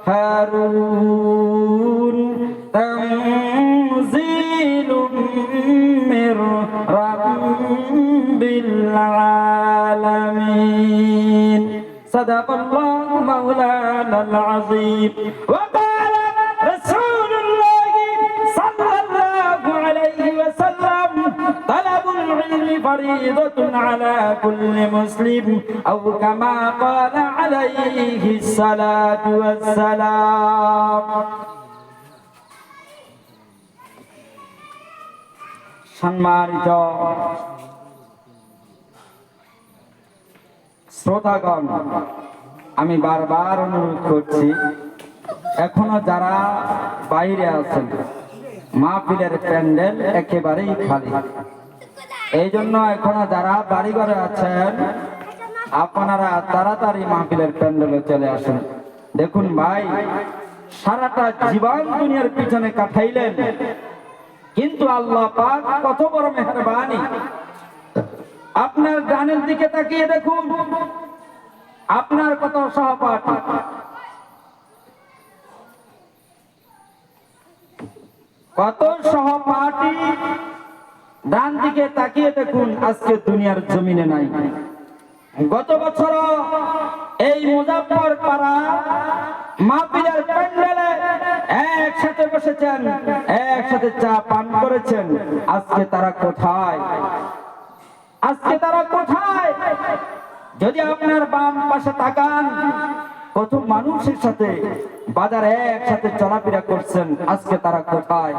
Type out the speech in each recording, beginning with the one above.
হারুন তানজিলুম মির রাব্বিল আলামিন। সাদাকাল্লাহু মাওলানাল আযীম। ওয়া ক্বালা রাসূলুল্লাহি সাল্লাল্লাহু আলাইহি ওয়াসাল্লাম তালাবুল ইলমি ফরিদাতুন আলা কুল্লি মুসলিম আও কামা ক্বালা আলাইহি সালাতু ওয়াসসালাম। সম্মানিত শ্রোতাগণ, আমি বারবার অনুরোধ করছি, এখনো যারা বাইরে আছেন, মাহফিলের প্যান্ডেল একেবারেই খালি। এই জন্য এখনো যারা বাড়ি ঘরে আছেন, আপনারা তাড়াতাড়ি মাহফিলের প্যান্ডেলে চলে আসুন। দেখুন ভাই, সারাটা জীবন দুনিয়ার পিছনে কাটাইলেন, কিন্তু আল্লাহ পাক কত বড় মেহেরবানি। আপনার ডানের দিকে তাকিয়ে দেখুন, আপনার কত সহপাঠী, কত সহপাঠী ডান দিকে তাকিয়ে দেখুন, আজকে দুনিয়ার জমিনে নাই। গত বছর এই মুজাফফর পাড়া মাহফিলের প্যান্ডেলে একসাথে বসেছেন, একসাথে চা পান করেছেন। আজকে তারা কোথায়? আজকে তারা কোথায়? যদি আপনার বাম পাশে তাকান, কত মানুষের সাথে বাজারে একসাথে চলাফেরা করছেন, আজকে তারা কোথায়?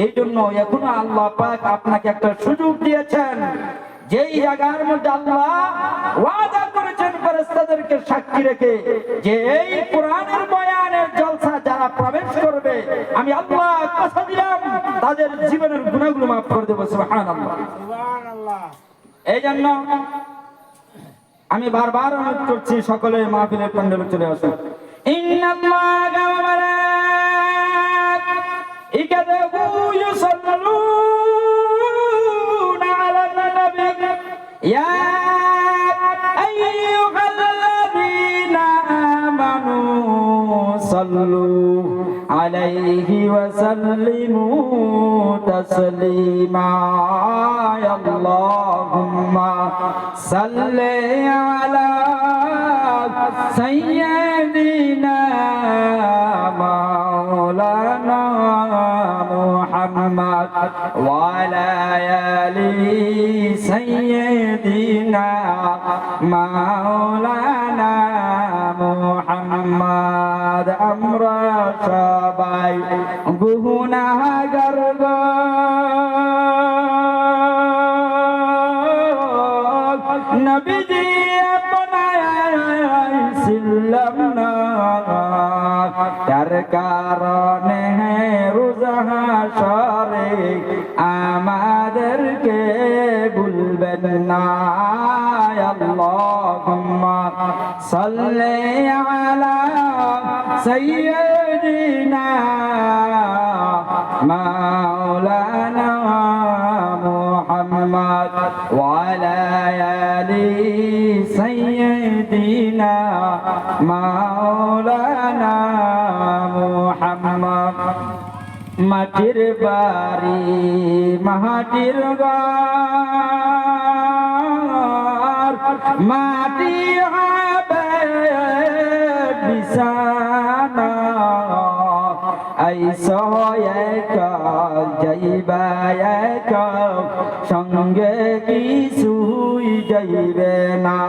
এই জন্য এখনো আল্লাহ পাক আপনাকে একটা সুযোগ দিয়েছেন, যেই জায়গার মধ্যে আল্লাহ ওয়াদা করেছেন ফেরেশতাদেরকে সাক্ষী রেখে যে এই কোরআনের বয়ানের জলসা যারা প্রবেশ করবে, আমি আল্লাহ কথা দিলাম তাদের জীবনের গুনাহগুলো মাফ করে দেব। সুবহানাল্লাহ, সুবহানাল্লাহ। এই জন্য আমি বারবার অনুরোধ করছি, সকলে মাহফিলের প্যান্ডেলে চলে আসুন। ইন্নাল্লাহা ওয়া মালাইকাতাহু ইউসাল্লুনা আলান নবী ইয়া আইয়ুহাল্লাযীনা আমানু সাল্লু আলাইহি ওয়া সাল্লিমু তাসলিমা। আল্লাহুম্মা সাল্লি আলা সাইয়্যিদিনা মাওলানা মুহাম্মদ ওয়া আলা আলি সাইয়্যিদিনা মাওলানা মুহাম্মদ। আমরা সবাই গুনাহগার গো, নবীজি আপনাইছিলাম না, তার কারণে রোজ হাশরে আমাদেরকে ভুলবেন না। আল্লাহুম্মা সাল্লি আলা সাইয়্যিদিনা মাওলানা মুহাম্মদ ওয়া আলা আলি সাইয়্যিদিনা মাওলানা মুহাম্মদ। মাটির বাড়ি মাটির ঘর, মাটি হবে বিছানা, আইসো একা যাইবা একা, সঙ্গে কিছুই যাইবে না।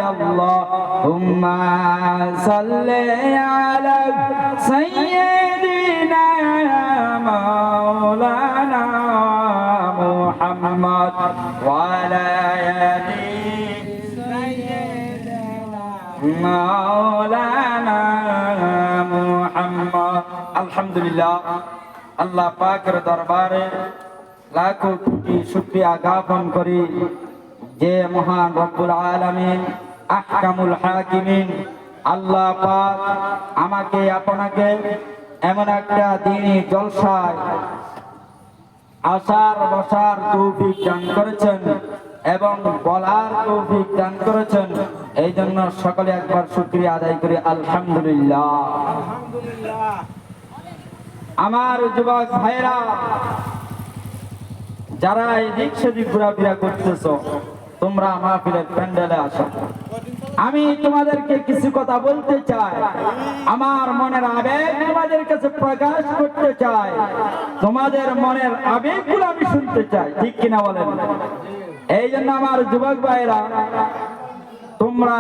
আল্লাহুম্মা সাল্লি আলা সাইয়্যিদিনা মাওলানা মুহাম্মদ ওয়া আলা আলি সাইয়্যিদিনা মাওলানা মুহাম্মদ। আলহামদুলিল্লাহ, আল্লাহ পাকের দরবারে লাখো কোটি শুকরিয়া জ্ঞাপন করি যে মহান রব্বুল আলামিন আহকামুল হাকিমিন আল্লাহ পাক আমাকে আপনাকে এমন একটা দিনই জলসায় আসার বসার তৌফিক দান করেছেন এবং বলার তৌফিক দান করেছেন। এই জন্য সকলে একবার শুকরিয়া আদায় করি আলহামদুলিল্লাহ। আমার যুবক ভাইরা যারা এদিক সেদিক ঘোরাফেরা করতেছো, তোমরা মাহফিলের প্যান্ডেলে আসো। আমি তোমাদেরকে কিছু কথা বলতে চাই, আমার মনের আবেগ তোমাদের কাছে প্রকাশ করতে চাই, তোমাদের মনের আবেগগুলো আমি শুনতে চাই, ঠিক কিনা বলেন? এই জন্য আমার যুবক ভাইরা তোমরা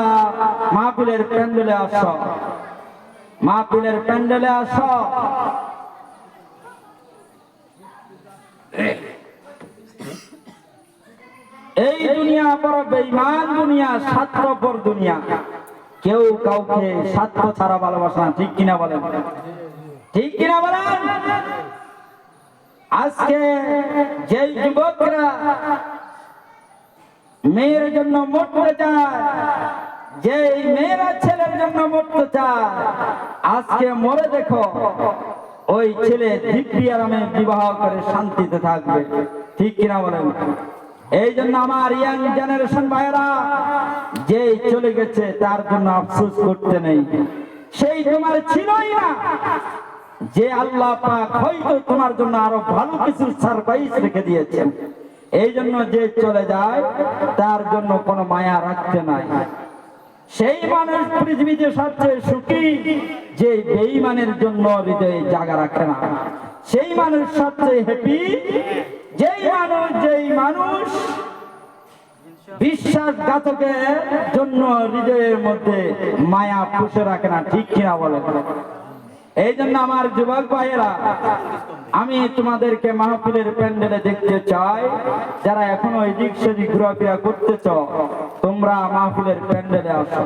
মাহফিলের প্যান্ডেলে আসো, মাহফিলের প্যান্ডেলে আসো। এই দুনিয়া বড় বেঈমান দুনিয়া, স্বার্থপর দুনিয়া, কেউ কাউকে স্বার্থ ছাড়া ভালোবাসে না, ঠিক কিনা বলেন? ঠিক কিনা বলেন? আজকে যেই যুবকরা মেয়ের জন্য মরতে চায়, যেই মেয়েরা ছেলের জন্য মরতে চায়, আজকে মরে দেখো ওই ছেলে দিব্যি আরামে বিবাহ করে শান্তিতে থাকবে, ঠিক কিনা বলেন? এই জন্য আমার ইয়াং জেনারেশন ভাইরা যে চলে গেছে তার জন্য আফসোস করতে নেই, সেই তোমার ছিলই না। যে আল্লাহ পাক হয়তো তোমার জন্য আরো ভালো কিছু সারপ্রাইজ রেখে দিয়েছেন, এই জন্য যে চলে যায় তার জন্য কোনো মায়া রাখতে নাই। সেই মানুষ পৃথিবীতে সবচেয়ে সুখী যে বেঈমানের জন্য হৃদয়ে জায়গা রাখে না। সেই মানুষ সবচেয়ে হ্যাপি যেই মানুষ বিশ্বাসঘাতকের জন্য হৃদয়ের মধ্যে মায়া পুষে রাখে না, ঠিক কিনা বলেন? এই জন্য আমার যুবক ভাইয়েরা আমি তোমাদেরকে মাহফিলের প্যান্ডেলে দেখতে চাই। যারা এখনো এদিক সেদিক ঘোরাফেরা করতেছ, তোমরা মাহফিলের প্যান্ডেলে আসো।